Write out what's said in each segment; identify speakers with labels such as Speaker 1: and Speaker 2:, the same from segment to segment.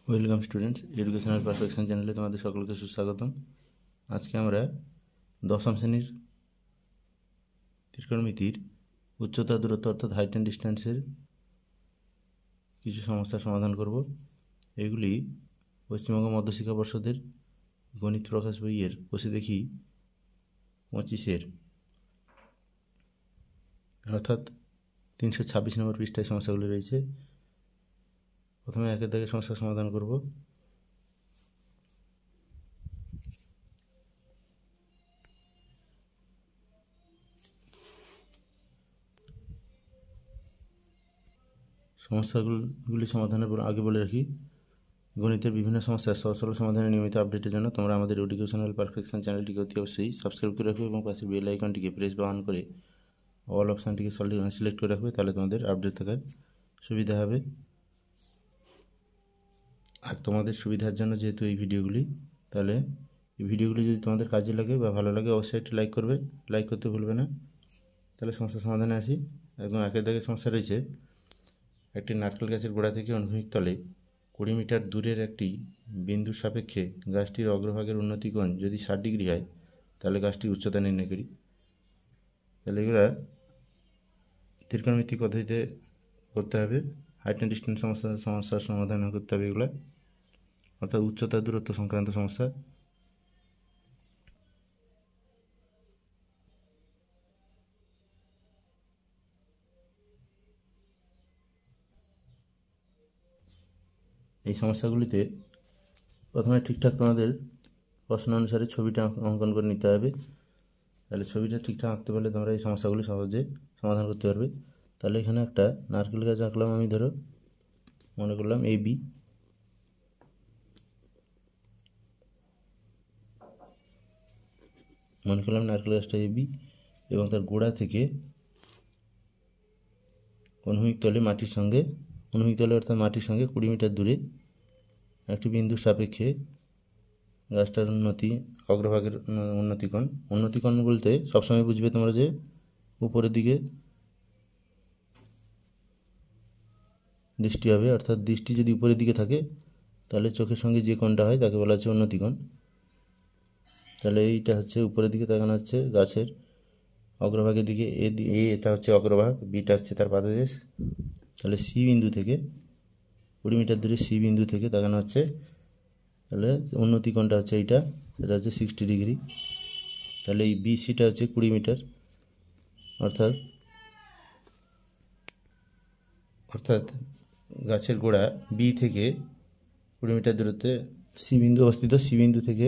Speaker 1: Welcome students, educational perfection চ্যানেলে তোমাদের সকলকে সুস্বাগতম। আজকে আমরা দশম শ্রেণীর ত্রিকোণমিতির উচ্চতা দূরত্ব অর্থাৎ হাইট অ্যান্ড ডিস্ট্যান্সের কিছু সমস্যার সমাধান করব। এগুলি পশ্চিমবঙ্গ মধ্যশিক্ষা পর্ষদের গণিত প্রকাশ বইয়ের বসে দেখি 25-এর অর্থাৎ 326 নম্বর পৃষ্ঠায় সমস্যাগুলি রয়েছে। প্রথমে একের দাগে সমস্যার সমাধান করব। সমস্যাগুলি সমাধানের আগে বলে রাখি, গণিতের বিভিন্ন সমস্যার সহজ সরল সমাধানের নিয়মিত আপডেটের জন্য তোমরা আমাদের এডুকেশনাল পারফেকশন চ্যানেলটিকে অতি অবশ্যই সাবস্ক্রাইব করে রাখবে এবং পাশে বেল আইকনটিকে প্রেস বা অন করে অল অপশানটিকে সিলেক্ট করে রাখবে, তাহলে তোমাদের আপডেট থাকার সুবিধা হবে। আর তোমাদের সুবিধার জন্য যেহেতু এই ভিডিওগুলি, তাহলে এই ভিডিওগুলি যদি তোমাদের কাজে লাগে বা ভালো লাগে অবশ্যই একটি লাইক করবে, লাইক করতে ভুলবে না। তাহলে সমস্যা সমাধানে আসি। একদম একের দাগে সমস্যা রয়েছে, একটি নারকেল গাছের গোড়া থেকে অনুভূমিক তলে 20 মিটার দূরের একটি বিন্দুর সাপেক্ষে গাছটির অগ্রভাগের উন্নতি কোণ যদি 60 ডিগ্রি হয়, তাহলে গাছটির উচ্চতা নির্ণয় করি। তাহলে এগুলো ত্রিকোণমিতিক পদ্ধতিতে করতে হবে। হাইট অ্যান্ড ডিস্ট্যান্স সমস্যার সমাধান করতে হবে এগুলো, অর্থাৎ উচ্চতা দূরত্ব সংক্রান্ত সমস্যা। এই সমস্যাগুলিতে প্রথমে ঠিকঠাক তোমাদের প্রশ্ন অনুসারে ছবিটা অঙ্কন করে নিতে হবে। তাহলে ছবিটা ঠিকঠাক আঁকতে পারলে তোমরা এই সমস্যাগুলি সহজে সমাধান করতে পারবে। তাহলে এখানে একটা নারকেল গাছ আঁকলাম আমি, ধরো মনে করলাম AB। মনে করলাম নারকেল গাছটা AB এবং তার গোড়া থেকে অনুভূমিক তলে অর্থাৎ মাটির সঙ্গে 20 মিটার দূরে একটি বিন্দুর সাপেক্ষে গাছটার অগ্রভাগের উন্নতিকোণ বলতে সবসময় বুঝবে তোমরা যে উপরের দিকে দৃষ্টি হবে, অর্থাৎ দৃষ্টি যদি উপরের দিকে থাকে তাহলে চোখের সঙ্গে যে কোণটা হয় তাকে বলা হচ্ছে উন্নতিকোণ। তাহলে এইটা হচ্ছে উপরের দিকে তাকানো হচ্ছে গাছের অগ্রভাগের দিকে, এটা হচ্ছে অগ্রভাগ, বিটা হচ্ছে তার পাদদেশ। তাহলে সি বিন্দু থেকে 20 মিটার দূরে সি বিন্দু থেকে তাকানো হচ্ছে, তাহলে উন্নতিকোণটা হচ্ছে এইটা, সেটা হচ্ছে 60 ডিগ্রি। তাহলে এই বিসিটা হচ্ছে 20 মিটার, অর্থাৎ গাছের গোড়া বি থেকে 20 মিটার দূরত্বে সি বিন্দু অবস্থিত। সি বিন্দু থেকে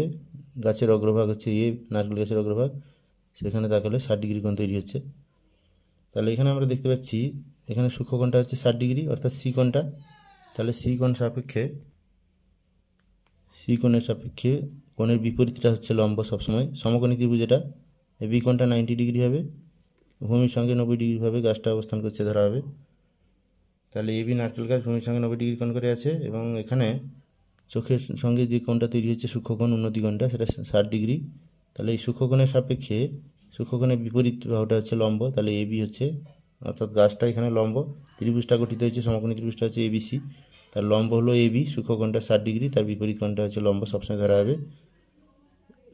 Speaker 1: গাছের অগ্রভাগ হচ্ছে নারকেল গাছের অগ্রভাগ, সেখানে তাকালে 60 ডিগ্রি কোণ তৈরি হচ্ছে। তাহলে এখানে আমরা দেখতে পাচ্ছি এখানে সূক্ষ্মকোণটা হচ্ছে 60 ডিগ্রি, অর্থাৎ সি কোণটা। তাহলে সি কোণের সাপেক্ষে কোণের বিপরীতটা হচ্ছে লম্ব। সবসময় সমকোণী ত্রিভুজ এটা, এই বি কোণটা 90 ডিগ্রি হবে, ভূমির সঙ্গে 90 ডিগ্রিভাবে গাছটা অবস্থান করছে ধরা হবে। তাহলে এবি নারকেল গাছ ভূমির সঙ্গে 90 ডিগ্রি কোণ করে আছে এবং এখানে চোখের সঙ্গে যে কোণটা তৈরি হচ্ছে সূক্ষ্মকোণ উন্নতিকোণটা, সেটা 60 ডিগ্রি। তাহলে এই সূক্ষ্মকোণের সাপেক্ষে সূক্ষ্মকোণের বিপরীত বাহুটা হচ্ছে লম্ব, তাহলে এবি হচ্ছে, অর্থাৎ গাছটা এখানে লম্ব। ত্রিভুজটা গঠিত হয়েছে, সমকোণী ত্রিভুজটা হচ্ছে এবিসি, তার লম্ব হলো এবি, সূক্ষ্মকোণটা 60 ডিগ্রি, তার বিপরীত কোণটা হচ্ছে লম্ব, সবসময় ধরা হবে।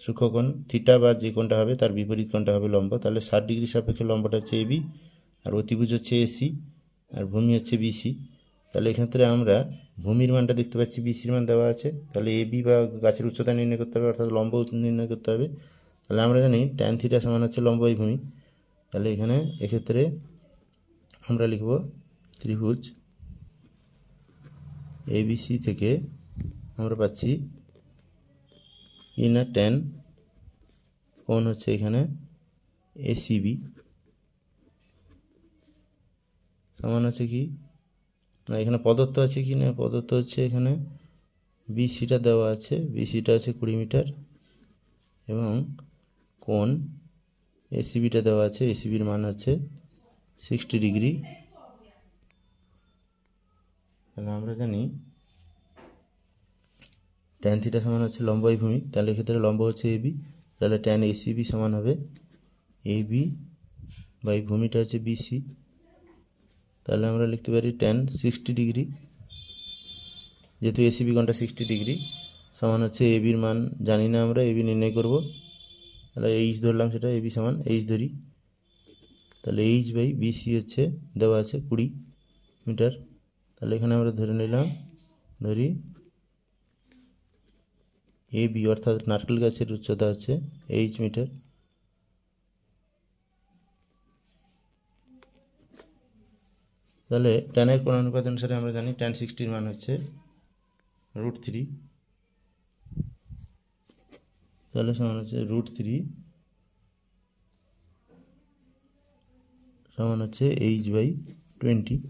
Speaker 1: সূক্ষ্মকোণ থিটা বা যে কোণটা হবে তার বিপরীত কোণটা হবে লম্ব। তাহলে 60 ডিগ্রি সাপেক্ষে লম্বটা হচ্ছে এবি, আর অতিভুজ হচ্ছে এসি, আর ভূমি হচ্ছে বিসি। তাহলে এক্ষেত্রে আমরা ভূমির মানটা দেখতে পাচ্ছি, বিসির মান দেওয়া আছে। তাহলে এবি বা গাছের উচ্চতা নির্ণয় করতে হবে, অর্থাৎ লম্ব নির্ণয় করতে হবে। তাহলে আমরা জানি ট্যান থিটা সমান হচ্ছে লম্ব বাই ভূমি। তাহলে এক্ষেত্রে আমরা লিখব ত্রিভুজ এবিসি থেকে আমরা পাচ্ছি ইনার ট্যান কোণ হচ্ছে এখানে এসিবি সমান হচ্ছে কি না, এখানে প্রদত্ত আছে কি না, প্রদত্ত হচ্ছে এখানে বিসিটা দেওয়া আছে, বিসিটা হচ্ছে 20 মিটার এবং কোণ এসিবিটা দেওয়া আছে, এসিবির মান হচ্ছে 60 ডিগ্রি। তাহলে আমরা জানি ট্যান থিটা সমান হচ্ছে লম্ব বাই ভূমি, তাহলে এক্ষেত্রে লম্ব হচ্ছে এবি, তাহলে ট্যান এসিবি সমান হবে এবি বাই ভূমিটা হচ্ছে বিসি। তাহলে আমরা লিখতে পারি ট্যান 60 ডিগ্রি যেহেতু এসিবি কোণটা 60 ডিগ্রি, সমান হচ্ছে এবির মান জানি না আমরা, এবি নির্ণয় করব। তাহলে এইচ ধরলাম, সেটা এবি সমান এইচ ধরি। তাহলে এইচ বাই বিসি হচ্ছে দেওয়া আছে 20 মিটার। তাহলে এখানে আমরা ধরে নিলাম, ধরি এবি অর্থাৎ নারকেল গাছের উচ্চতা হচ্ছে এইচ মিটার। তাহলে ট্যানের কোণানুপাত অনুসারে আমরা জানি ট্যান 60 মান হচ্ছে √3। তাহলে সমান হচ্ছে √3 সমান হচ্ছে এইচ বাই 20।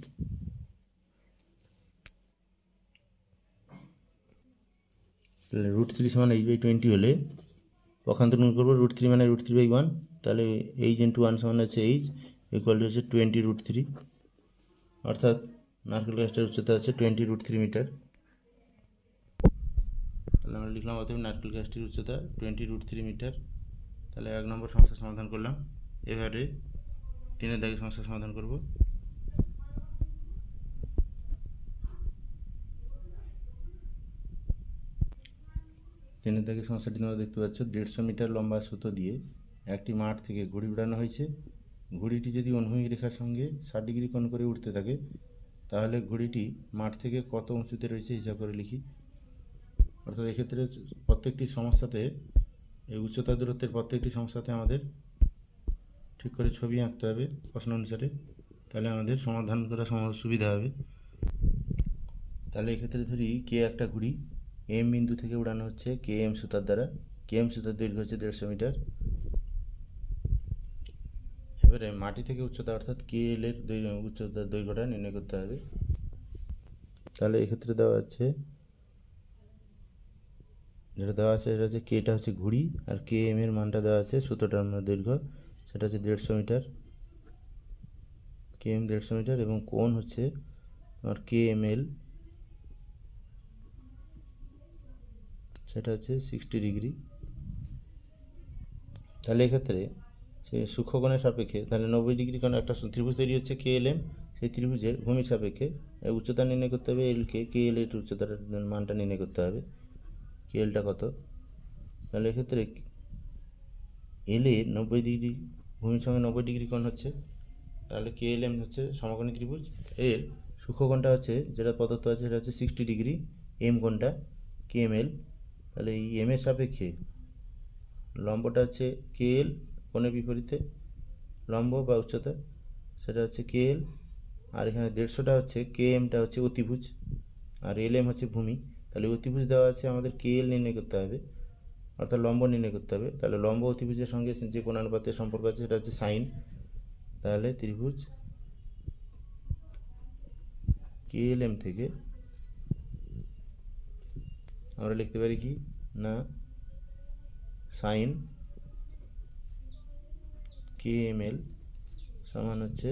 Speaker 1: তাহলে √3 সমান এইচ বাই 20 হলে পক্ষান্তর গুণ করবো, √3 মানে √3/1। তাহলে এইচ ইন্টু 1 সমান হচ্ছে এইচ ইকুয়াল টু হচ্ছে 20√3, অর্থাৎ নারকেল গাছটার উচ্চতা হচ্ছে 20√3 মিটার। তাহলে আমরা লিখলাম অতএব নারকেল গাছটির উচ্চতা 20√3 মিটার। তাহলে 1 নম্বর সমস্যা সমাধান করলাম। এবারে 3 দাগের সমস্যা সমাধান করব। 3 দাগের সমস্যাটি তোমরা দেখতে পাচ্ছ, 150 মিটার লম্বা সুতো দিয়ে একটি মাঠ থেকে ঘুড়ি উড়ানো হয়েছে। ঘুড়িটি যদি অনুভূমিক রেখার সঙ্গে 60 ডিগ্রি কোণ করে উঠতে থাকে, তাহলে ঘুড়িটি মাঠ থেকে কত উঁচুতে রয়েছে হিসাব করে লিখি। অর্থাৎ এক্ষেত্রে প্রত্যেকটি সমস্যাতে, এই উচ্চতা দূরত্বের প্রত্যেকটি সমস্যাতে আমাদের ঠিক করে ছবি আঁকতে হবে প্রশ্ন অনুসারে, তাহলে আমাদের সমাধান করা সুবিধা হবে। তাহলে এক্ষেত্রে ধরি কে একটা ঘুড়ি এম বিন্দু থেকে উড়ানো হচ্ছে কে এম সুতার দ্বারা। কে এম সুতার দৈর্ঘ্য হচ্ছে 150 মিটার। এবারে মাটি থেকে উচ্চতা অর্থাৎ কে এল এর উচ্চতার দৈর্ঘ্যটা নির্ণয় করতে হবে। তাহলে এক্ষেত্রে দেওয়া আছে, যেটা দেওয়া আছে সেটা হচ্ছে কেটা হচ্ছে ঘুড়ি, আর কে এম এর মানটা দেওয়া আছে সুতোটার দৈর্ঘ্য, সেটা হচ্ছে 150 মিটার। কে এম 150 মিটার এবং কোণ হচ্ছে আর কে এম এল, সেটা হচ্ছে 60 ডিগ্রি। তাহলে এক্ষেত্রে সে সূক্ষ্মকোণের সাপেক্ষে তাহলে 90 ডিগ্রি কোণ একটা ত্রিভুজ তৈরি হচ্ছে কে এল এম। সেই ত্রিভুজের ভূমির সাপেক্ষে উচ্চতা নির্ণয় করতে হবে। এলকে কে এল এর উচ্চতার মানটা নির্ণয় করতে হবে, কে এলটা কত। তাহলে এক্ষেত্রে এল এর 90 ডিগ্রি ভূমির সঙ্গে 90 ডিগ্রি কোণ হচ্ছে, তাহলে কে এল এম হচ্ছে সমকোণী ত্রিভুজ। এর সূক্ষ্মকোণটা হচ্ছে যেটা প্রদত্ত আছে সেটা হচ্ছে 60 ডিগ্রি, এম কোণটা কে এম এল। তাহলে এই এম এর সাপেক্ষে লম্বটা হচ্ছে কে এল, কোণের বিপরীতে লম্ব বা উচ্চতা সেটা হচ্ছে কে এল, আর এখানে 150টা হচ্ছে কে এমটা হচ্ছে অতিভুজ, আর এল এম হচ্ছে ভূমি। তাহলে অতিভুজ দেওয়া আছে, আমাদের কে এল নির্ণয় করতে হবে, অর্থাৎ লম্ব নির্ণয় করতে হবে। তাহলে লম্ব অতিভুজের সঙ্গে যে কোণানুপাতের সম্পর্ক আছে সেটা হচ্ছে সাইন। তাহলে ত্রিভুজ কে এল এম থেকে আমরা লিখতে পারি কি না, সাইন কে এম এল সমান হচ্ছে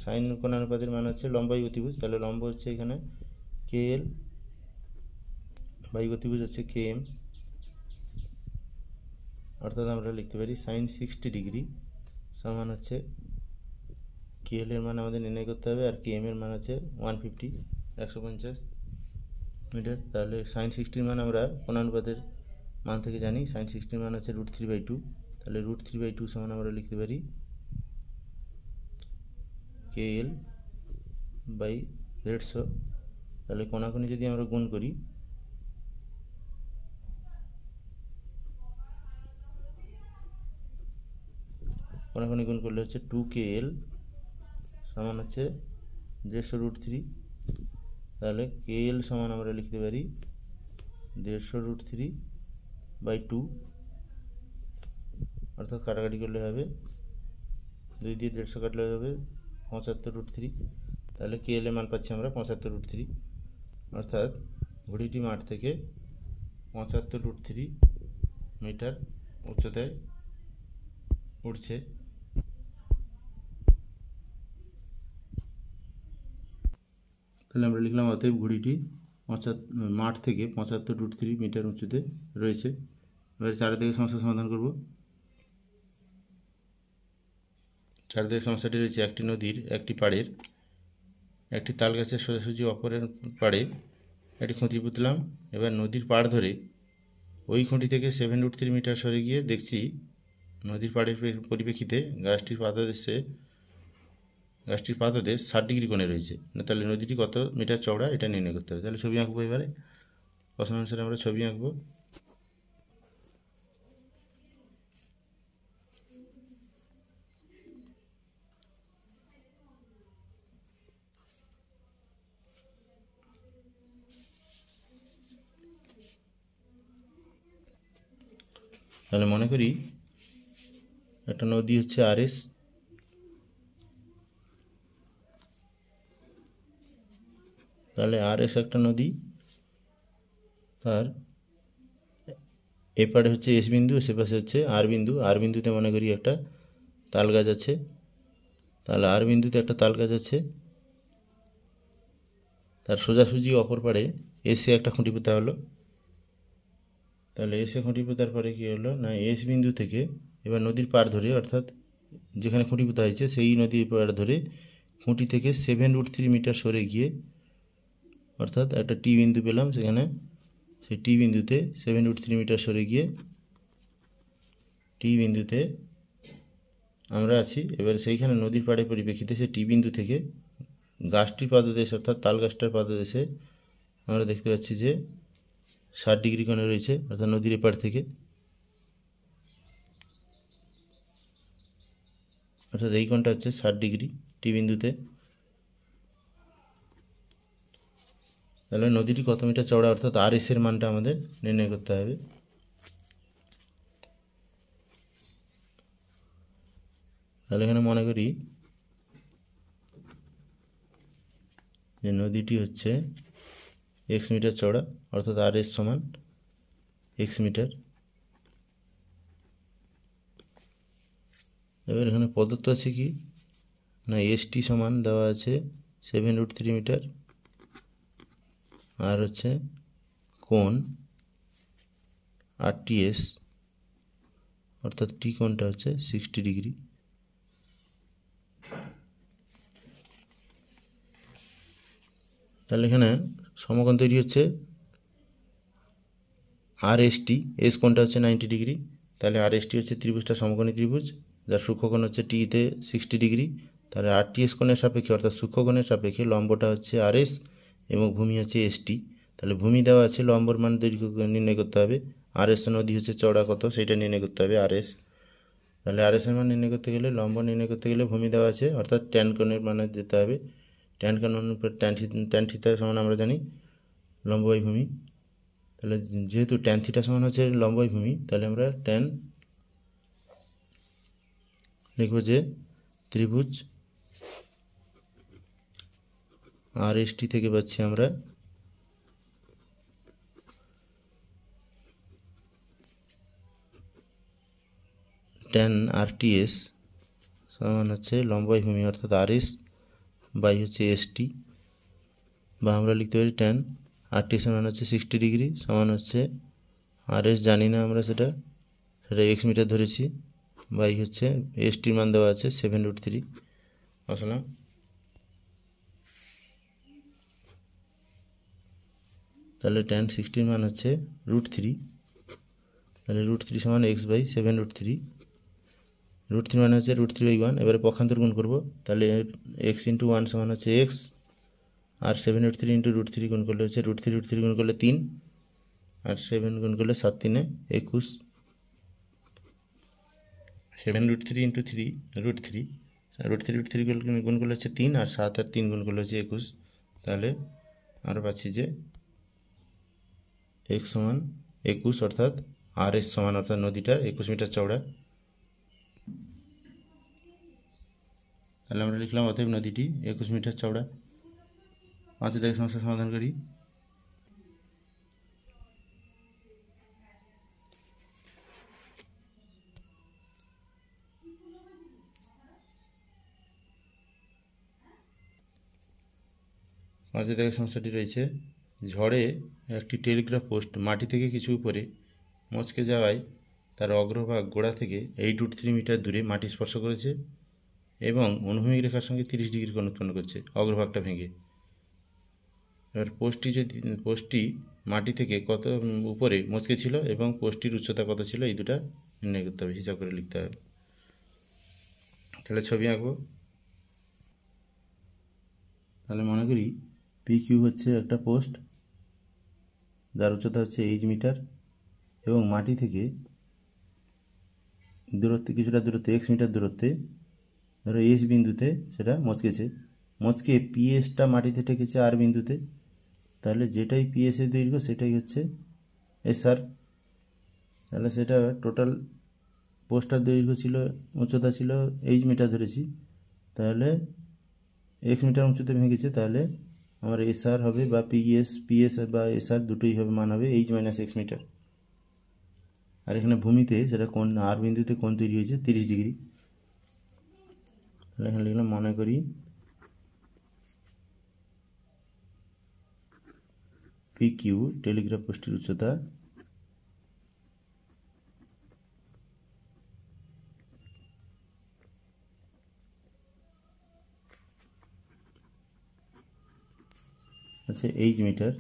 Speaker 1: সাইন কোণানুপাতের মান হচ্ছে লম্ব বাই অতিভুজ। তাহলে লম্ব হচ্ছে এখানে কে এল বাই অতিভুজ হচ্ছে কে এম, অর্থাৎ আমরা লিখতে পারি সাইন 60 ডিগ্রি সমান হচ্ছে কে এল এর মান আমাদের নির্ণয় করতে হবে, আর কে এম এর মান হচ্ছে 150 মিটার। তাহলে সাইন 60 মান আমরা কোণানুপাতের মান থেকে জানি, সাইন 60 মান হচ্ছে √3/2। তাহলে √3/2 সমান আমরা লিখতে পারি কে এল বাই 150। তাহলে কোণাকুণি যদি আমরা গুণ করি, কোণাকুণি গুণ করলে হচ্ছে 2KL সমান হচ্ছে 150 √3। তাহলে KL সমান আমরা লিখতে পারি 150 √3/2, অর্থাৎ কাটাকাটি করলে হবে 2 দিয়ে 150 কাটলে হবে 75 √3। তাহলে KL এর মান পাচ্ছি আমরা 75 √3, অর্থাৎ ঘুড়িটি মাঠ থেকে 75 √3 মিটার উচ্চতায় উঠছে। তাহলে আমরা লিখলাম অতএব ঘুড়িটি মাঠ থেকে 75 √3 মিটার উঁচুতে রয়েছে। এবারে 4 থেকে সমস্যা সমাধান করব। 4 থেকে সমস্যাটি রয়েছে, একটি নদীর একটি পাড়ের একটি তাল গাছের সোজাসুজি অপরের পাড়ে একটি খুঁটি পুঁতলাম। এবার নদীর পাড় ধরে ওই খুঁটি থেকে 7√3 মিটার সরে গিয়ে দেখছি নদীর পাড়ের পরিপ্রেক্ষিতে গাছটির পাদদেশ 60 ডিগ্রি কোণে রয়েছে। তাহলে নদীটি কত মিটার চওড়া এটা নির্ণয় করতে হবে। তাহলে ছবি আঁকবো। এবারে প্রশ্ন অনুসারে আমরা ছবি আঁকবো। তাহলে মনে করি একটা নদী হচ্ছে আরএস, তাহলে আরএস একটা নদী, তার এপারে হচ্ছে এস বিন্দু, সেপাশে হচ্ছে আর বিন্দু। আর বিন্দুতে মনে করি একটা তাল গাছ আছে, তাহলে আর বিন্দুতে একটা তাল গাছ আছে, তার সোজাসুজি অপর পাড়ে এসে একটা খুঁটি পোঁতা হলো। তাহলে এসে খুঁটি পোঁতার পরে কী হলো না, এস বিন্দু থেকে এবার নদীর পাড় ধরে, অর্থাৎ যেখানে খুঁটি পোঁতা হয়েছে সেই নদীর পাড় ধরে খুঁটি থেকে 7√3 মিটার সরে গিয়ে, অর্থাৎ একটা টি বিন্দু পেলাম সেখানে, সেই টি বিন্দুতে 7√3 মিটার সরে গিয়ে টি বিন্দুতে আমরা আছি। এবার সেইখানে নদীর পাড়ের পরিপ্রেক্ষিতে সেই টি বিন্দু থেকে গাছটির পাদদেশ, অর্থাৎ তাল গাছটার পাদদেশে আমরা দেখতে পাচ্ছি যে 60 ডিগ্রি কোণে রয়েছে, অর্থাৎ নদীর এপার থেকে, অর্থাৎ এই কোণটা হচ্ছে 60 ডিগ্রি টি বিন্দুতে। তাহলে নদীটি কত মিটার চওড়া, অর্থাৎ আর এস এর মানটা আমাদের নির্ণয় করতে হবে। তাহলে এখানে মনে করি যে নদীটি হচ্ছে এক্স মিটার চওড়া, অর্থাৎ আর এস সমান এক্স মিটার। এবার এখানে প্রদত্ত আছে কি না, এস টি সমান দেওয়া আছে 7√3 মিটার, আর হচ্ছে কোণ আরটিএস, অর্থাৎ টি কোণটা হচ্ছে 60 ডিগ্রি। তাহলে এখানে সমকোণ তৈরি হচ্ছে আর এস টি, এস কোণটা হচ্ছে 90 ডিগ্রি। তাহলে আর এস টি হচ্ছে ত্রিভুজটা সমকোণী ত্রিভুজ, যার সূক্ষ্মকোণ হচ্ছে টিতে 60 ডিগ্রি। তাহলে আর টি এস কোণের সাপেক্ষে, অর্থাৎ সূক্ষ্মকোণের সাপেক্ষে লম্বটা হচ্ছে আর এস এবং ভূমি হচ্ছে এস টি। তাহলে ভূমি দেওয়া আছে, লম্বর মান নির্ণয় করতে হবে। আর এস নদী হচ্ছে চওড়া কত সেটা নির্ণয় করতে হবে আর এস। তাহলে আর এস এর মান নির্ণয় করতে গেলে, লম্ব নির্ণয় করতে গেলে ভূমি দেওয়া আছে, অর্থাৎ ট্যান কোণের মানে দিতে হবে। ট্যান কোণ ট্যান থিটা সমান আমরা জানি লম্ব বাই ভূমি। তাহলে যেহেতু ট্যান থিটা সমান হচ্ছে লম্ব বাই ভূমি, তাহলে আমরা ট্যান লিখব যে ত্রিভুজ আর এস টি থেকে পাচ্ছি আমরা ট্যান আর টি এস সমান হচ্ছে লম্ব বাই ভূমি, অর্থাৎ আর এস বাই হচ্ছে এস টি, বা আমরা লিখতে পারি ট্যান আর টি সমান হচ্ছে 60 ডিগ্রি সমান হচ্ছে আর এস জানি না আমরা, সেটা এক্স মিটার ধরেছি, বাই হচ্ছে এস টির মান দেওয়া আছে 7√3 বসালাম। তাহলে ট্যান 60 মান হচ্ছে √3, তাহলে √3 সমান এক্স বাই 7√3, √3 মানে হচ্ছে √3/1। এবারে পক্ষান্তর গুণ করবো, তাহলে এক্স ইন্টু 1 সমান হচ্ছে এক্স, আর 7√3 ইন্টু √3 গুণ করলে হচ্ছে √3 গুণ করলে 3, আর 7 গুণ করলে 7 3 21, 7√3 ইন্টু 3 √3, √3 গুণ করলে হচ্ছে 3, আর 7 আর 3 গুণ করলে হচ্ছে 21। তাহলে আমরা পাচ্ছি যে এক্স সমান 21, অর্থাৎ আর এস সমান, অর্থাৎ নদীটা 21 মিটার চওড়া। তাহলে আমরা লিখলাম অতএব নদীটি 21 মিটার চওড়া। 5 দাগের সমস্যা সমাধান করি। পাঁচের দাগের সমস্যাটি রয়েছে, ঝড়ে একটি টেলিগ্রাফ পোস্ট মাটি থেকে কিছু উপরে মচকে যাওয়ায় তার অগ্রভাগ গোড়া থেকে 8√3 মিটার দূরে মাটি স্পর্শ করেছে এবং অনুভূমিক রেখার সঙ্গে 30 ডিগ্রি কোণ উৎপন্ন করছে অগ্রভাগটা ভেঙে। এবার পোস্টটি মাটি থেকে কত উপরে মচকে ছিল এবং পোস্টটির উচ্চতা কত ছিল, এই দুটা নির্ণয় করতে হবে, হিসাব করে লিখতে হবে। তাহলে ছবি আঁকবো। তাহলে মনে করি পি কিউ হচ্ছে একটা পোস্ট, যার উচ্চতা হচ্ছে এইচ মিটার এবং মাটি থেকে দূরত্বে কিছুটা দূরত্বে এক্স মিটার দূরত্বে, ধরো এস বিন্দুতে সেটা মচকে পিএসটা মাটিতে ঠেকেছে আর বিন্দুতে। তাহলে যেটাই পিএসের দৈর্ঘ্য সেটাই হচ্ছে এসআর। তাহলে সেটা টোটাল পোস্টার দৈর্ঘ্য ছিল, উচ্চতা ছিল এইচ মিটার ধরেছি, তাহলে এক্স মিটার উঁচুতে ভেঙেছে, তাহলে আমার এসআর হবে বা পিএস বা এসআর দুটোই হবে, মান হবে এইচ মাইনাস এক্স মিটার। আর এখানে ভূমিতে সেটা কোণ আর বিন্দুতে কোণ তৈরি হয়েছে 30 ডিগ্রি। তাহলে এখানে লিখলাম মনে করি পি কিউ টেলিগ্রাফ পোস্টের উচ্চতা হচ্ছে এইচ মিটার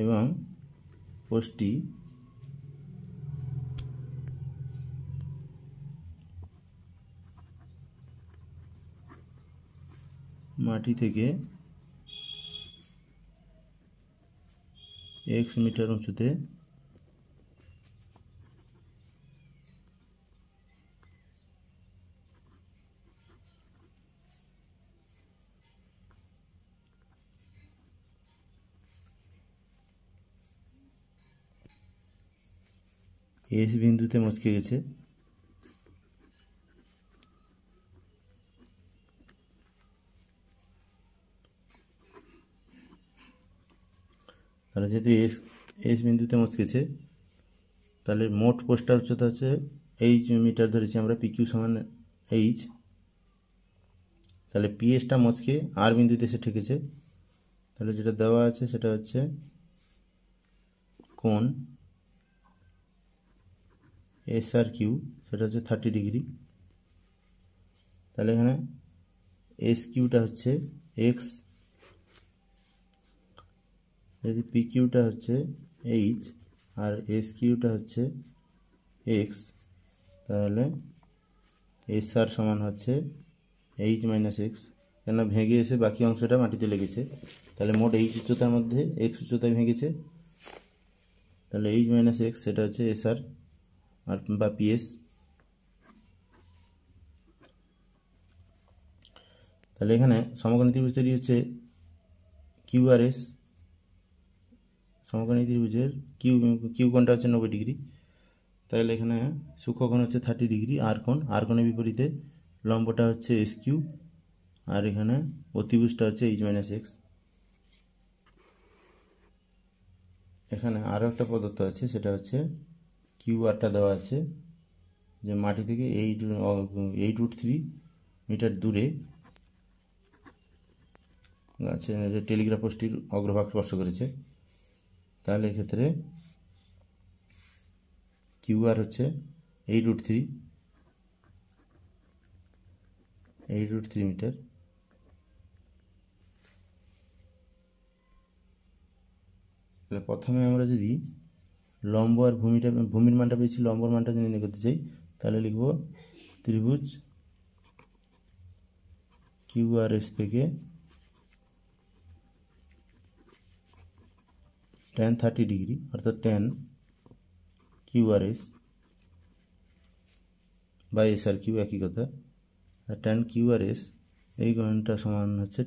Speaker 1: এবং পোস্টটি মাটি থেকে এক্স মিটার উঁচুতে এস বিন্দুতে মচকে গেছে। তাহলে যেহেতু এস বিন্দুতে মচকেছে, তাহলে মোট পোস্টার উচ্চতা হচ্ছে এইচ মিটার ধরেছি আমরা, পি কিউ সমান এইচ। তাহলে পিএসটা মচকে আর বিন্দুতে এসে ঠেকেছে, তাহলে যেটা দেওয়া আছে সেটা হচ্ছে কোণ এস আর কিউ, সেটা হচ্ছে 30 ডিগ্রি। তাহলে এখানে এস কিউটা হচ্ছে এক্স, যদি পি কিউটা হচ্ছে এইচ আর এস কিউটা হচ্ছে এক্স, তাহলে এস আর সমান হচ্ছে এইচ মাইনাস এক্স। কেন ভেঙে এসে বাকি অংশটা মাটিতে লেগেছে, তাহলে মোট এইচ উচ্চতার মধ্যে এক্স উচ্চতায় ভেঙেছে, তাহলে এইচ মাইনাস এক্স সেটা হচ্ছে এস আর বা পিএস। তাহলে এখানে সমকোণী ত্রিভুজ তৈরি হচ্ছে কিউআরএস, সমকোণী ত্রিভুজের কিউ কোণটা হচ্ছে 90 ডিগ্রি। তাহলে এখানে সূক্ষ্মকোণ হচ্ছে 30 ডিগ্রি, আর কোণের বিপরীতে লম্বটা হচ্ছে এস কিউ, আর এখানে অতিভুজটা হচ্ছে এইচ মাইনাস এক্স। এখানে আরও একটা প্রদত্ত আছে, সেটা হচ্ছে কিউ আরটা দেওয়া আছে যে মাটি থেকে 8√3 মিটার দূরে আছে যে টেলিগ্রাফ পোস্টটির অগ্রভাগ স্পর্শ করেছে। তাহলে এক্ষেত্রে কিউ আর হচ্ছে 8√3 মিটার। তাহলে প্রথমে আমরা যদি লম্ব আর ভূমির মানটা পেয়েছি, লম্বর মানটা যদি নির্ণয় করতে চাই, তাহলে লিখব ত্রিভুজ কিউআরএস থেকে tan 30 ডিগ্রি, অর্থাৎ tan কিউআরএস বা এস আর কিউ একই কথা। আর tan কিউআরএস এই গণটা সমান হচ্ছে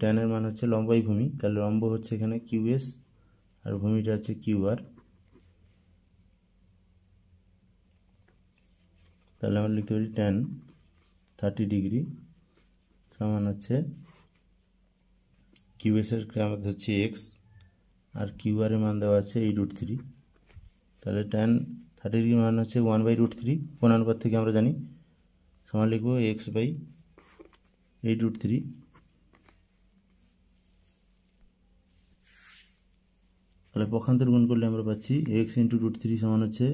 Speaker 1: ট্যানের মান হচ্ছে লম্ব বাই ভূমি, তাহলে লম্ব হচ্ছে এখানে কিউএস আর ভূমিটা হচ্ছে কিউআর। তাহলে আমরা লিখতে পারি tan 30 ডিগ্রি সমান হচ্ছে কিউএসের আমাদের হচ্ছে এক্স আর কিউআর এর মান দেওয়া আছে 8√3। তাহলে tan 30 ডিগ্রি মান হচ্ছে 1/√3, কোণানুপাত থেকে আমরা জানি, সমান লিখব এক্স বাই 8√3। তাহলে পক্ষান্তর গুণ করলে আমরা পাচ্ছি এক্স ইন্টু √3 সমান হচ্ছে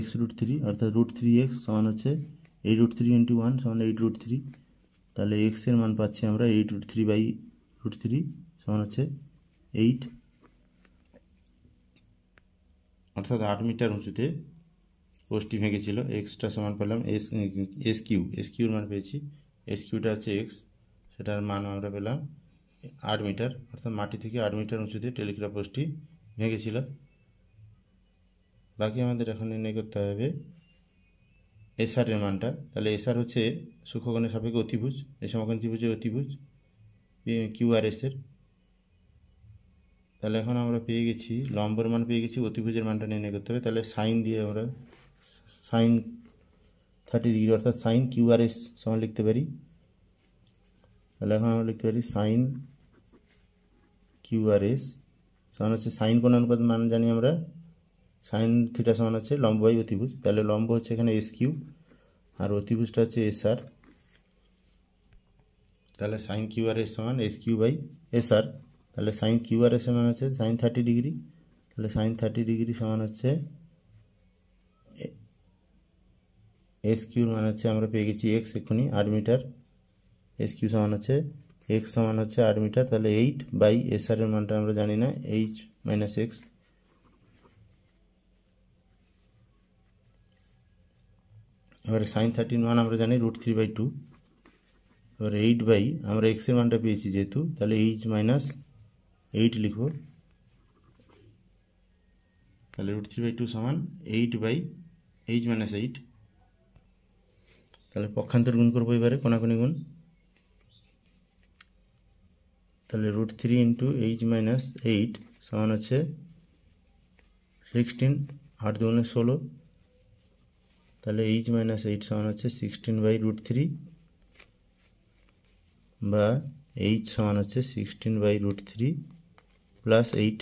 Speaker 1: x√3, অর্থাৎ √3x সমান হচ্ছে 8√3 × 1 সমান 8√3। তাহলে এক্স এর মান পাচ্ছি আমরা 8√3/√3, √3 সমান হচ্ছে 8, অর্থাৎ 8 মিটার উঁচুতে পোস্টটি ভেঙেছিল। এক্সটা সমান পেলাম এস কিউর মান পেয়েছি, এস কিউটা হচ্ছে এক্স, সেটার মান আমরা পেলাম 8 মিটার, অর্থাৎ মাটি থেকে 8 মিটার উঁচুতে টেলিগ্রাফ পোস্টটি ভেঙেছিল। বাকি আমাদের এখন নির্ণয় করতে হবে এসআর এর মানটা। তাহলে এসআর হচ্ছে সূক্ষ্মকোণের সাপেক্ষে অতিভুজ, এই সমকোণ ত্রিভুজের অতিভুজ কিউআরএস এর। তাহলে এখন আমরা পেয়ে গেছি লম্বর মান পেয়ে গেছি, অতিভুজের মানটা নির্ণয় করতে হবে। তাহলে সাইন দিয়ে আমরা সাইন 30 ডিগ্রি অর্থাৎ সাইন কিউআরএস সমান লিখতে পারি। তাহলে এখন আমরা লিখতে পারি সাইন কিউআরএস সমান হচ্ছে সাইন কোণ অনুপাত মান জানি আমরা, সাইন থিটা সমান হচ্ছে লম্ব বাই অতিভুজ। তাহলে লম্ব হচ্ছে এখানে এস কিউ আর অতিভুজটা হচ্ছে এসআর। তাহলে সাইন কিউআরএস সমান এস কিউ বাই এসআর। তাহলে সাইন কিউআরএস মান হচ্ছে সাইন 30 ডিগ্রি। তাহলে সাইন 30 ডিগ্রি সমান হচ্ছে এস কিউর মান হচ্ছে আমরা পেয়ে গেছি এক্স এক্ষুনি 8 মিটার, এস কিউ সমান হচ্ছে এক্স সমান হচ্ছে 8 মিটার। তাহলে 8 বাই এসআর এর মানটা আমরা জানি না, এইচ মাইনাস এক্স। এবারে সাইন 30 মান আমরা জানি √3/2। এবারে 8 বাই আমরা এক্স এর মানটা পেয়েছি যেহেতু, তাহলে এইচ মাইনাস 8 লিখব। তাহলে √3/2 সমান 8 বাই এইচ মাইনাস 8। তাহলে পক্ষান্তর গুণ করবো এবারে, কোনাকুনি গুণ। তাহলে √3 ইন্টু এইচ মাইনাস 8 সমান হচ্ছে 16, 8 2 16। তাহলে এইচ মাইনাস 8 সমান হচ্ছে 16 বাই √3, বা এইচ সমান হচ্ছে 16 বাই √3 প্লাস 8।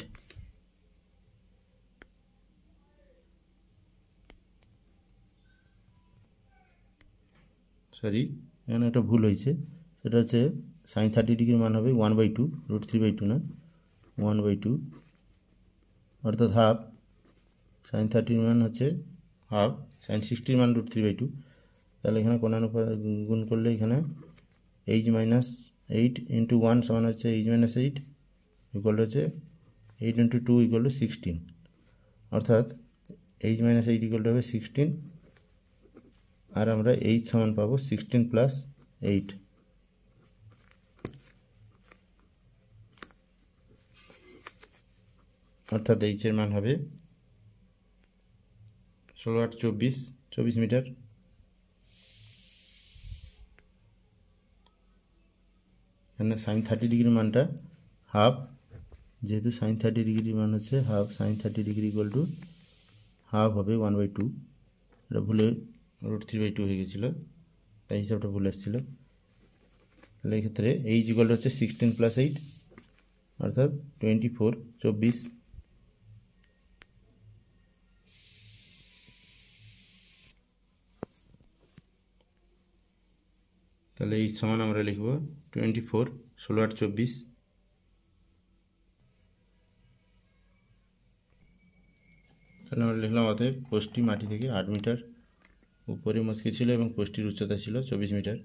Speaker 1: সরি, এখানে একটা ভুল হয়েছে, সেটা হচ্ছে সাইন 30 ডিগ্রির মান হবে 1/2, √3/2 না, 1/2 অর্থাৎ হাফ। সাইন 30 মান হচ্ছে হাফ, সাইন 60 মান √3/2। তাহলে এখানে কোণানুপাত গুণ করলে এখানে এইচ মাইনাস 8 ইন্টু 1 সমান হচ্ছে এইচ মাইনাস 8 ইকুয়াল হচ্ছে 8 ইন্টু 2 ইকুয়াল টু 16, অর্থাৎ এইচ মাইনাস 8 ইকুয়াল টু হবে 16, আর আমরা এইচ সমান পাবো 16 প্লাস 8। অর্থাৎ এইচের মান হবে 16 8 24 মিটার। এখানে সাইন 30 ডিগ্রির মানটা হাফ, যেহেতু সাইন 30 ডিগ্রির মান হচ্ছে half, sine 30 degree equal to half হবে 1/2। এটা ভুলে √3/2 হয়ে গেছিলো, তাই হিসাবটা ভুলে এসেছিলো। তাহলে এই ক্ষেত্রে এইচ ইকুয়াল হচ্ছে 16 প্লাস 8 অর্থাৎ 24। তাহলে এই সমান আমরা লিখব 24, 16 8 24। তাহলে আমরা লিখলাম অতএব পোস্টটি মাটি থেকে 8 মিটার উপরে মস্কে ছিল এবং পোস্টটির উচ্চতা ছিল 24 মিটার।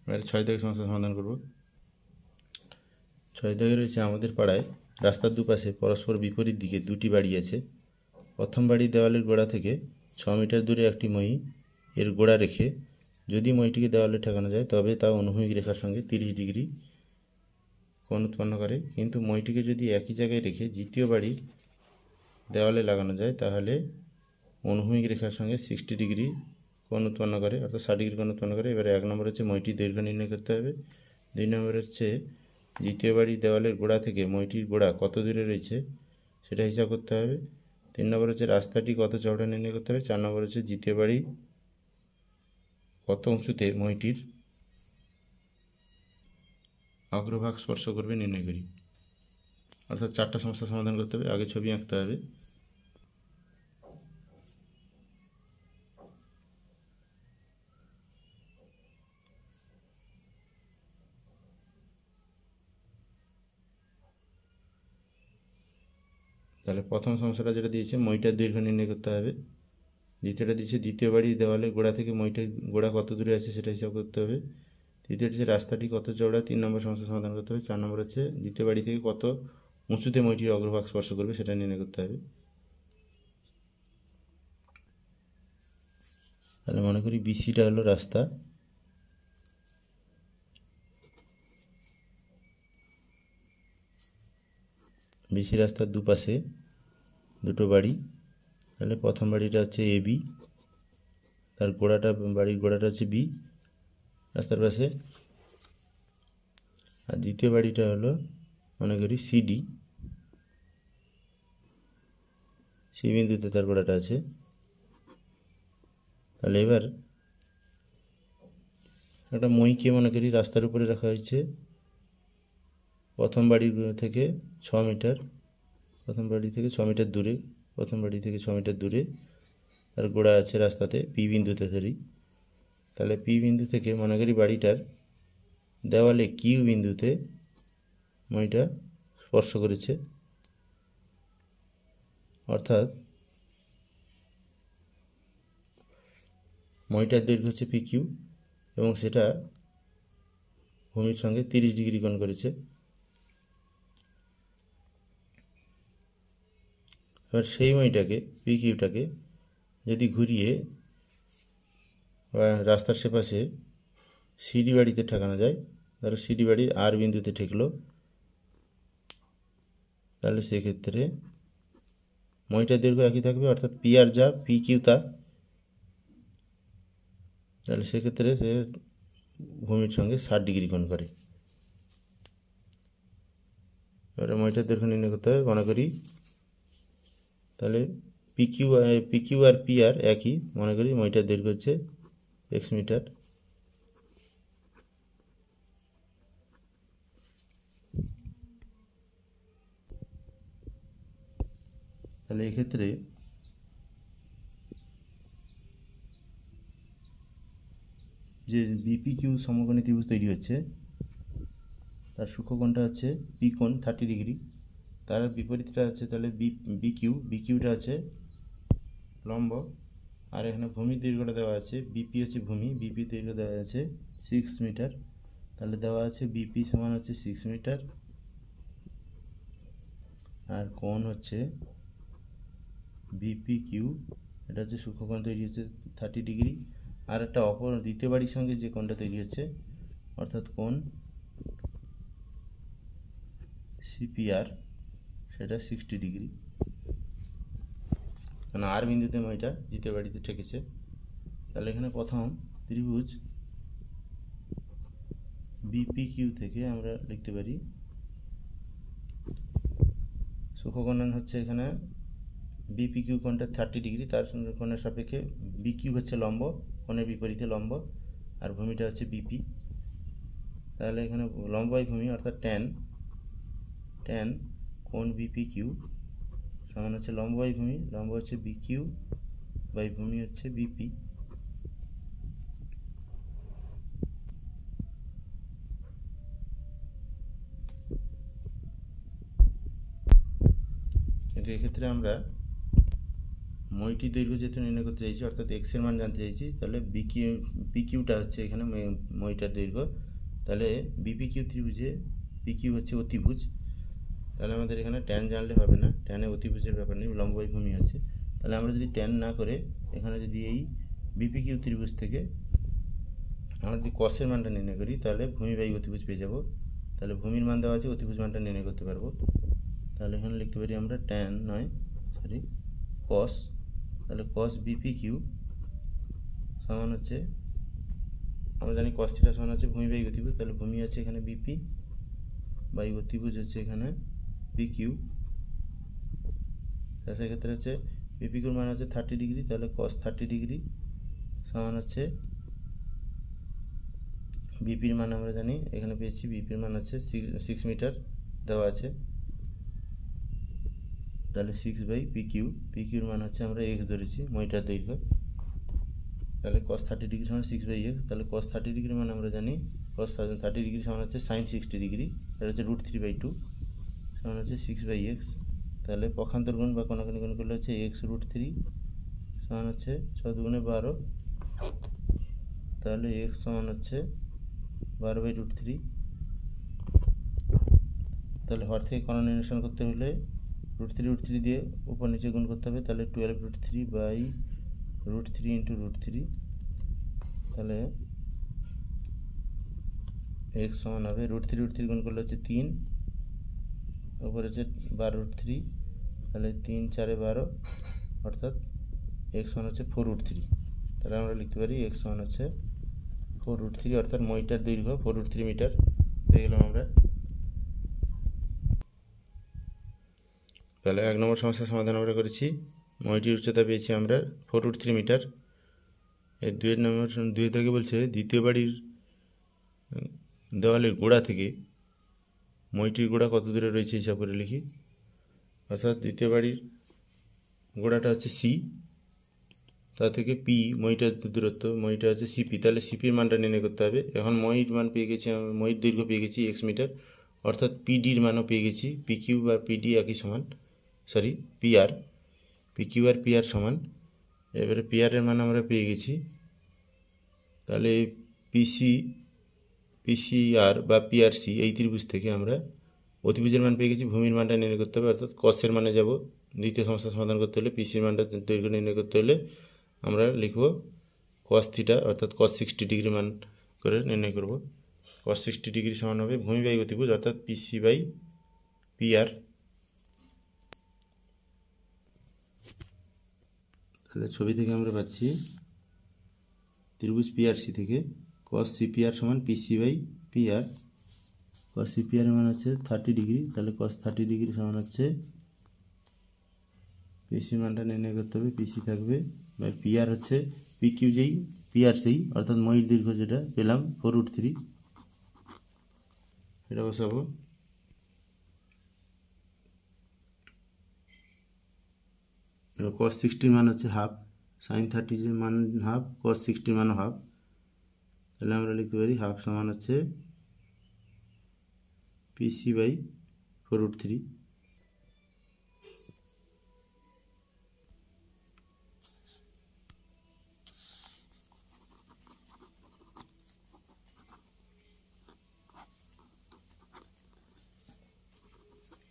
Speaker 1: এবারে 6 দাগের সমস্যার সমাধান করব। 6 দাগে রয়েছে, আমাদের পাড়ায় রাস্তার দুপাশে পরস্পর বিপরীত দিকে দুটি বাড়ি আছে। প্রথম বাড়ির দেওয়ালের গোড়া থেকে 6 মিটার দূরে একটি মই এর গোড়া রেখে যদি মইটিকে দেওয়ালে ঠেকানো যায় তবে তা অনুভূমিক রেখার সঙ্গে 30 ডিগ্রি কোণ উৎপন্ন করে। কিন্তু মইটিকে যদি একই জায়গায় রেখে দ্বিতীয় বাড়ির দেওয়ালে লাগানো যায় তাহলে অনুভূমিক রেখার সঙ্গে 60 ডিগ্রি কোণ উৎপন্ন করে, অর্থাৎ 60 ডিগ্রি কোণ উৎপন্ন করে। এবারে 1 নম্বর হচ্ছে মইটির দৈর্ঘ্য নির্ণয় করতে হবে। 2 নম্বর হচ্ছে দ্বিতীয় বাড়ির দেওয়ালের গোড়া থেকে মইটির গোড়া কত দূরে রয়েছে সেটা হিসাব করতে হবে। 3 নম্বর হচ্ছে রাস্তাটি কত চওড়া নির্ণয় করতে হবে। 4 নম্বর হচ্ছে দ্বিতীয় বাড়ি কত উঁচুতে মইটির অগ্রভাগ স্পর্শ করবে নির্ণয় করি। অর্থাৎ 4টা সমস্যা সমাধান করতে হবে। আগে ছবি আঁকতে হবে। তাহলে প্রথম সমস্যাটা যেটা দিয়েছে মইটার দৈর্ঘ্য নির্ণয় করতে হবে। দ্বিতীয়টা দিয়েছে দ্বিতীয় বাড়ির দেওয়ালের গোড়া থেকে মইটার গোড়া কত দূরে আছে সেটা হিসাব করতে হবে। তৃতীয় হচ্ছে রাস্তাটি কত চওড়া, 3 নম্বর সমস্যা সমাধান করতে হবে। 4 নম্বর হচ্ছে দ্বিতীয় বাড়ি থেকে কত উঁচুতে মইটির অগ্রভাগ স্পর্শ করবে সেটা নির্ণয় করতে হবে। তাহলে মনে করি বিসিটা হলো রাস্তা, বিসি রাস্তার দুপাশে দুটো বাড়ি। তাহলে প্রথম বাড়িটা হচ্ছে এবি, তার গোড়াটা, বাড়ির গোড়াটা হচ্ছে বি রাস্তার পাশে। আর দ্বিতীয় বাড়িটা হলো মনে করি সিডি, সি বিন্দুতে তার গোড়াটা আছে। তাহলে এবার একটা মইকে মনে করি রাস্তার উপরে রাখা হয়েছে প্রথম বাড়ি থেকে 6 মিটার, প্রথম বাড়ি থেকে 6 মিটার দূরে, প্রথম বাড়ি থেকে 6 মিটার দূরে তার গোড়া আছে রাস্তাতে পি বিন্দুতে ধরি। তাহলে পি বিন্দু থেকে মনে করি বাড়িটার দেওয়ালে কিউ বিন্দুতে মইটা স্পর্শ করেছে, অর্থাৎ মইটার দৈর্ঘ্য হচ্ছে পি কিউ এবং সেটা ভূমির সঙ্গে 30 ডিগ্রি কোণ করেছে। এবার সেই মইটাকে পি কিউটাকে যদি ঘুরিয়ে রাস্তার সেপাশে সিডি বাড়িতে ঠেকানো যায়, ধরো সিডি বাড়ির আর বিন্দুতে ঠেকলো, তাহলে সেক্ষেত্রে মইটার দৈর্ঘ্য একই থাকবে, অর্থাৎ পি আর যা পি কিউ তা। তাহলে সেক্ষেত্রে সে ভূমির সঙ্গে 60 ডিগ্রি কোণ করে। এবারে মইটার দৈর্ঘ্য নির্ণয় করতে হবে। মনে করি তাহলে P Q R P R একই, মনে করি মইটার দৈর্ঘ্য হচ্ছে এক্স মিটার। তাহলে এক্ষেত্রে যে বিপি কিউ সমকোণী ত্রিভুজ তৈরি হচ্ছে তার সূক্ষ্মকোণটা হচ্ছে পি কোণ 30 ডিগ্রি, তার বিপরীতটা হচ্ছে তাহলে বি কিউটা আছে লম্ব, আর এখানে ভূমির দৈর্ঘ্যটা দেওয়া আছে, বিপি হচ্ছে ভূমি, বিপি দৈর্ঘ্য দেওয়া আছে 6 মিটার। তাহলে দেওয়া আছে বিপি সমান হচ্ছে 6 মিটার, আর কোণ হচ্ছে বিপি কিউ, এটা হচ্ছে সূক্ষ্মকোণ তৈরি হচ্ছে 30 ডিগ্রি। আর একটা অপর দ্বিতীয় বাড়ির সঙ্গে যে কোণটা তৈরি হচ্ছে অর্থাৎ কোণ সিপিআর, সেটা 60 ডিগ্রি, কারণ আর বিন্দুতে মইটা দ্বিতীয় বাড়িতে ঠেকেছে। তাহলে এখানে প্রথম ত্রিভুজ বিপি কিউ থেকে আমরা লিখতে পারি সূক্ষ্মকোণ হচ্ছে এখানে বিপি কিউ কোণটা 30 ডিগ্রি, তার সঙ্গে কোণের সাপেক্ষে বি কিউ হচ্ছে লম্ব, কোণের বিপরীতে লম্ব, আর ভূমিটা হচ্ছে বিপি। তাহলে এখানে লম্ব বাই ভূমি অর্থাৎ ট্যান কোণ বিপি কিউ সমান হচ্ছে লম্ব বাই ভূমি, লম্ব হচ্ছে বি কিউ বাই ভূমি হচ্ছে বিপি। কিন্তু এক্ষেত্রে আমরা মইটির দৈর্ঘ্য যেহেতু নির্ণয় করতে চাইছি, অর্থাৎ এক্স এর মান জানতে চাইছি, তাহলে পি কিউটা হচ্ছে এখানে মইটার দৈর্ঘ্য। তাহলে বিপি কিউ ত্রিভুজে পি কিউ হচ্ছে অতিভুজ, তাহলে আমাদের এখানে ট্যান জানলে হবে না, ট্যানে অতিভুজের ব্যাপার নেই, লম্ব বাই ভূমি হচ্ছে। তাহলে আমরা যদি ট্যান না করে এখানে যদি এই বিপি কিউ ত্রিভুজ থেকে আমরা যদি কসের মানটা নির্ণয় করি, তাহলে ভূমি বাই অতিভুজ পেয়ে যাব। তাহলে ভূমির মান দেওয়া আছে, অতিভুজ মানটা নির্ণয় করতে পারবো। তাহলে এখানে লিখতে পারি আমরা কস, তাহলে কস বিপি কিউ সমান হচ্ছে, আমরা জানি কস থিটা সমান হচ্ছে ভূমি বাই অতিভুজ, তাহলে ভূমি আছে এখানে বিপি বাই অতিভুজ হচ্ছে এখানে পি কিউ। সেক্ষেত্রে হচ্ছে বিপি কিউর মান হচ্ছে 30 ডিগ্রি, তাহলে কস 30 ডিগ্রি সমান হচ্ছে বিপির মান আমরা জানি এখানে পেয়েছি, বিপির মান হচ্ছে 6 মিটার দেওয়া আছে। তাহলে 6 বাই পি কিউর মান হচ্ছে আমরা এক্স ধরেছি মইটার দৈর্ঘ্য। তাহলে cos 30 ডিগ্রি সমান 6 বাই এক্স, তাহলে cos 30 ডিগ্রি মান আমরা জানি cos 30 ডিগ্রি সমান হচ্ছে sin 60 ডিগ্রি, এটা হচ্ছে √3/2 সমান হচ্ছে 6 বাই এক্স। তাহলে পক্ষান্তর গুণ বা কোণাকুণি গুণ করলে হচ্ছে x √3 সমান হচ্ছে 6 × 2 = 12, তাহলে x সমান হচ্ছে 12/√3। তাহলে হর থেকে কর্ণ নির্ণয় করতে হলে √3 দিয়ে উপর নিচে গুণ করতে হবে, তাহলে 12√3/√3 ইন্টু √3। তাহলে x সমান হবে √3 গুণ করলে হচ্ছে 3, উপরে হচ্ছে 12√3, তাহলে 3 4 12, অর্থাৎ x সমান হচ্ছে 4√3। তাহলে আমরা লিখতে পারি x সমান হচ্ছে 4√3, অর্থাৎ মইটার দৈর্ঘ্য 4√3 মিটার পেয়ে গেলাম আমরা। তাহলে 1 নম্বর সমস্যার সমাধান আমরা করেছি। মইটির উচ্চতা পেয়েছি আমরা 4√3 মিটার। এই 2 থেকে বলছে দ্বিতীয় বাড়ির দেওয়ালের গোড়া থেকে মইটির গোড়া কত দূরে রয়েছে হিসাব করে লিখি। অর্থাৎ দ্বিতীয় বাড়ির গোড়াটা হচ্ছে সি, তা থেকে পি মইটার দূরত্ব, মইটা হচ্ছে সিপি, তাহলে সিপির মানটা নির্ণয় করতে হবে। এখন মইর মান পেয়ে গেছি, মইর দৈর্ঘ্য পেয়ে গেছি x মিটার, অর্থাৎ পিডির মানও পেয়ে গেছি। পিকিউ বা পিডি একই সমান, সরি পিআর, পিকিউ আর পিআর সমান। এবারে পিআরের মান আমরা পেয়ে গেছি, তাহলে পিসিআর বা পিআরসি এই ত্রিভুজ থেকে আমরা অতিভুজের মান পেয়ে গেছি, ভূমির মানটা নির্ণয় করতে হবে, অর্থাৎ কসের মানে যাব। দ্বিতীয় সমস্যা সমাধান করতে হলে পিসির মানটা দৈর্ঘ্য নির্ণয় করতে হলে আমরা লিখব cos থিটা, অর্থাৎ cos 60 ডিগ্রি মান করে নির্ণয় করব। cos 60 ডিগ্রি সমান হবে ভূমি বাই অতিভুজ, অর্থাৎ পিসি বাই পিআর। তাহলে ছবি থেকে আমরা পাচ্ছি ত্রিভুজ পিআরসি থেকে cos সিপিআর সমান PC by PR. cos CPR এর মান হচ্ছে 30 ডিগ্রি, তাহলে cos 30 ডিগ্রি সমান হচ্ছে পিসি মানটা নির্ণয় করতে হবে, পিসি থাকবে বাই পিআর হচ্ছে পিকিউ যেই পিআর সেই, অর্থাৎ মইর দৈর্ঘ্য যেটা পেলাম 4√3, এটা বসাবো। এবার cos 60 মান হচ্ছে হাফ, sin 30 যে মান হাফ, cos 60 মানও হাফ, তাহলে আমরা লিখতে পারি হাফ সমান হচ্ছে পিসি বাই 4√3।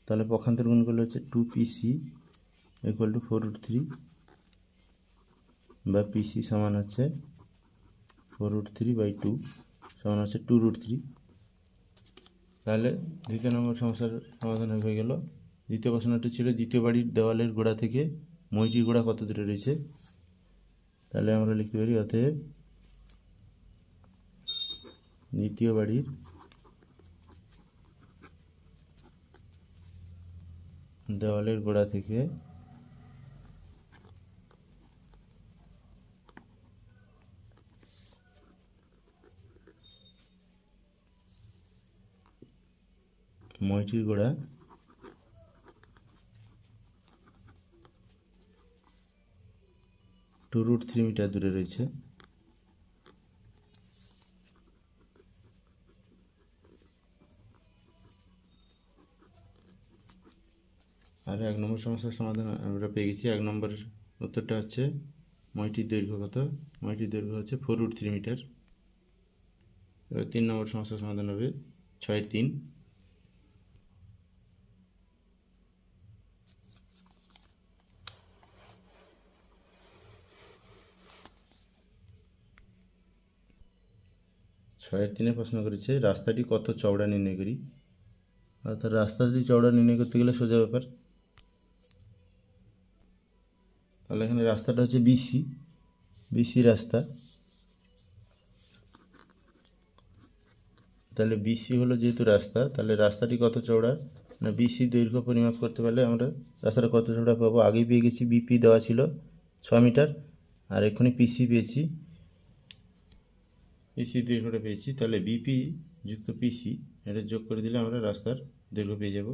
Speaker 1: তাহলে পক্ষান্তর গুণ করলে হচ্ছে 2PC ইকুয়াল টু 4√3 বা পিসি সমান হচ্ছে 4√3/2 সমান হচ্ছে 2√3। তাহলে দ্বিতীয় নম্বর সমস্যার সমাধান হয়ে গেল। দ্বিতীয় প্রশ্নটি ছিল দ্বিতীয় বাড়ির দেওয়ালের গোড়া থেকে মইটির গোড়া কত দূরে রয়েছে। তাহলে আমরা লিখতে পারি অতএব দ্বিতীয় বাড়ির দেওয়ালের গোড়া থেকে মইটির গোড়া √3 মিটার দূরে রয়েছে। আর 1 নম্বর সমস্যার সমাধান আমরা পেয়ে গেছি। 1 নম্বরের উত্তরটা হচ্ছে মইটির দৈর্ঘ্য কত, মইটির দৈর্ঘ্য হচ্ছে 4√3 মিটার। এবার 3 নম্বর সমস্যার সমাধান হবে 6-3। ছয়ের 3 প্রশ্ন করেছে রাস্তাটি কত চওড়া নির্ণয় করি। অর্থাৎ রাস্তাটি চওড়া নির্ণয় করতে গেলে সোজা ব্যাপার। তাহলে এখানে রাস্তাটা হচ্ছে বিসি রাস্তা। তাহলে বিসি হলো যেহেতু রাস্তা, তাহলে রাস্তাটি কত চওড়া না বিসি দৈর্ঘ্য পরিমাপ করতে পারলে আমরা রাস্তাটা কত চওড়া পাবো। আগেই পেয়ে গেছি বিপি দেওয়া ছিল 6 মিটার, আর এখানে পিসি পেয়েছি, পিসি দৈর্ঘ্যটা পেয়েছি। তাহলে বিপি যুক্ত পিসি এটা যোগ করে দিলে আমরা রাস্তার দৈর্ঘ্য পেয়ে যাব।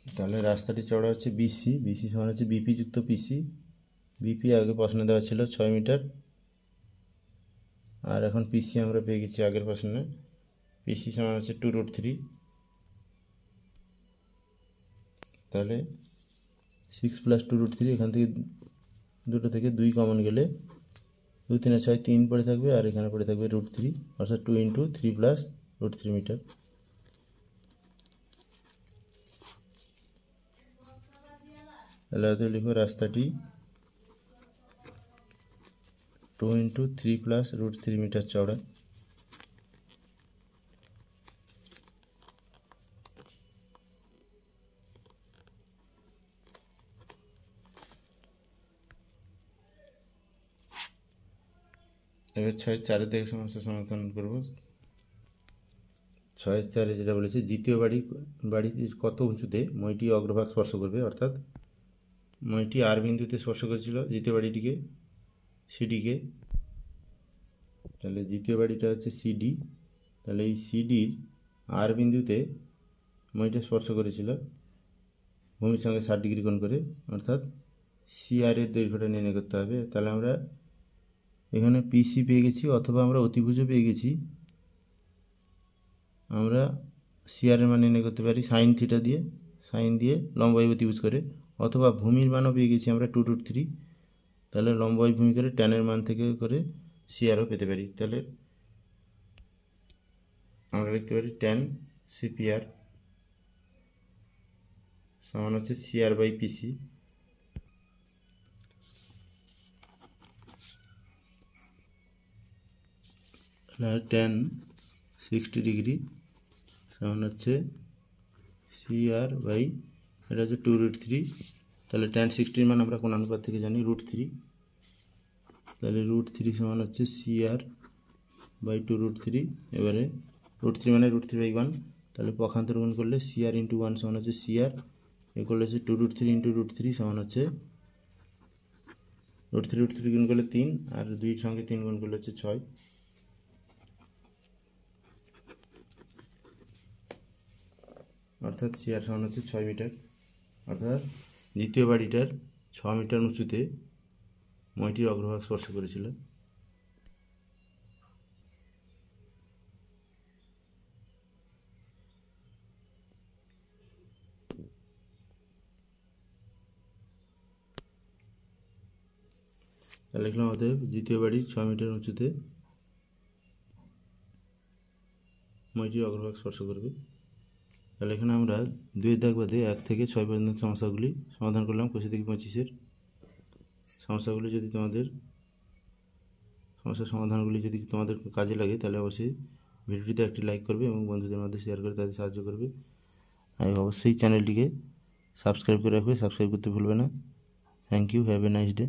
Speaker 1: তাহলে রাস্তাটি চওড়া হচ্ছে বিসি সমান হচ্ছে বিপি যুক্ত পিসি। বিপি আগে প্রশ্নে দেওয়া ছিল 6 মিটার, আর এখন পিসি আমরা পেয়ে গেছি আগের প্রশ্নে, পিসি সমান হচ্ছে 2√3। তাহলে 6 + 2√3, এখান থেকে দুটো থেকে 2 কমন গেলে 2 3 6 3 পড়ে থাকবে, আর এখানে পড়ে থাকবে √3, অর্থাৎ 2 × 3 + √3 মিটার। তাহলে হয়তো লিখব রাস্তাটি 2 × 3 + √3 মিটার চওড়া। এবার 6-4 থেকে সমস্যা সমাধান করব। 6-4 যেটা বলেছে, দ্বিতীয় বাড়ির কত উঁচুতে মইটি অগ্রভাগ স্পর্শ করবে, অর্থাৎ মইটি আর বিন্দুতে স্পর্শ করেছিল দ্বিতীয় বাড়িটিকে, সিডিকে। তাহলে দ্বিতীয় বাড়িটা হচ্ছে সিডি, তাহলে এই সিডির আর বিন্দুতে মইটা স্পর্শ করেছিল ভূমির সঙ্গে 60 ডিগ্রি কোণ করে, অর্থাৎ সিআর এর দৈর্ঘ্যটা নির্ণয় করতে হবে। তাহলে আমরা এখানে পিসি পেয়ে গেছি, অথবা আমরা অতিভুজও পেয়ে গেছি। আমরা সিআর এর মান নির্ণয় করতে পারি sin দিয়ে, লম্বাই অতিভুজ করে, অথবা ভূমির মানও পেয়ে গেছি আমরা 2√3, তাহলে লম্বাই ভূমি করে ট্যানের মান থেকে করে সিআরও পেতে পারি। তাহলে আমরা লিখতে পারি tan CPR সমান হচ্ছে CR/PC। tan 60 ডিগ্রি সমান হচ্ছে CR বাই, এটা হচ্ছে 2√3। তাহলে tan 60 মান আমরা কোন অনুপাত থেকে জানি, √3। তাহলে √3 সমান হচ্ছে CR/2√3। এবারে √3 মানে √3/1, তাহলে পক্ষান্তর গুণ করলে CR × 1 সমান হচ্ছে CR, এ করলে হচ্ছে 2√3 × √3 সমান হচ্ছে √3 গুণ করলে 3, আর 2 সঙ্গে 3 গুণ করলে হচ্ছে 6, অর্থাৎ CR সমান হচ্ছে 6 মিটার। অর্থাৎ দ্বিতীয় বাড়িটার 6 মিটার উঁচুতে মইটির অগ্রভাগ স্পর্শ করেছিল। তাহলে লিখলাম অতএব দ্বিতীয় বাড়ির 6 মিটার উঁচুতে মইটির অগ্রভাগ স্পর্শ করবে। তাহলে এখানে আমরা 2 দাগ বাদে 1 থেকে 6 পর্যন্ত সমস্যাগুলি সমাধান করলাম। 25 থেকে 25-এর সমস্যাগুলি যদি সমস্যার সমাধানগুলি যদি তোমাদের কাজে লাগে, তাহলে অবশ্যই ভিডিওটিতে একটি লাইক করবে এবং বন্ধুদের মধ্যে শেয়ার করে তাদের সাহায্য করবে। আর অবশ্যই চ্যানেলটিকে সাবস্ক্রাইব করে রাখবে, সাবস্ক্রাইব করতে ভুলবে না। Thank you, have a nice day.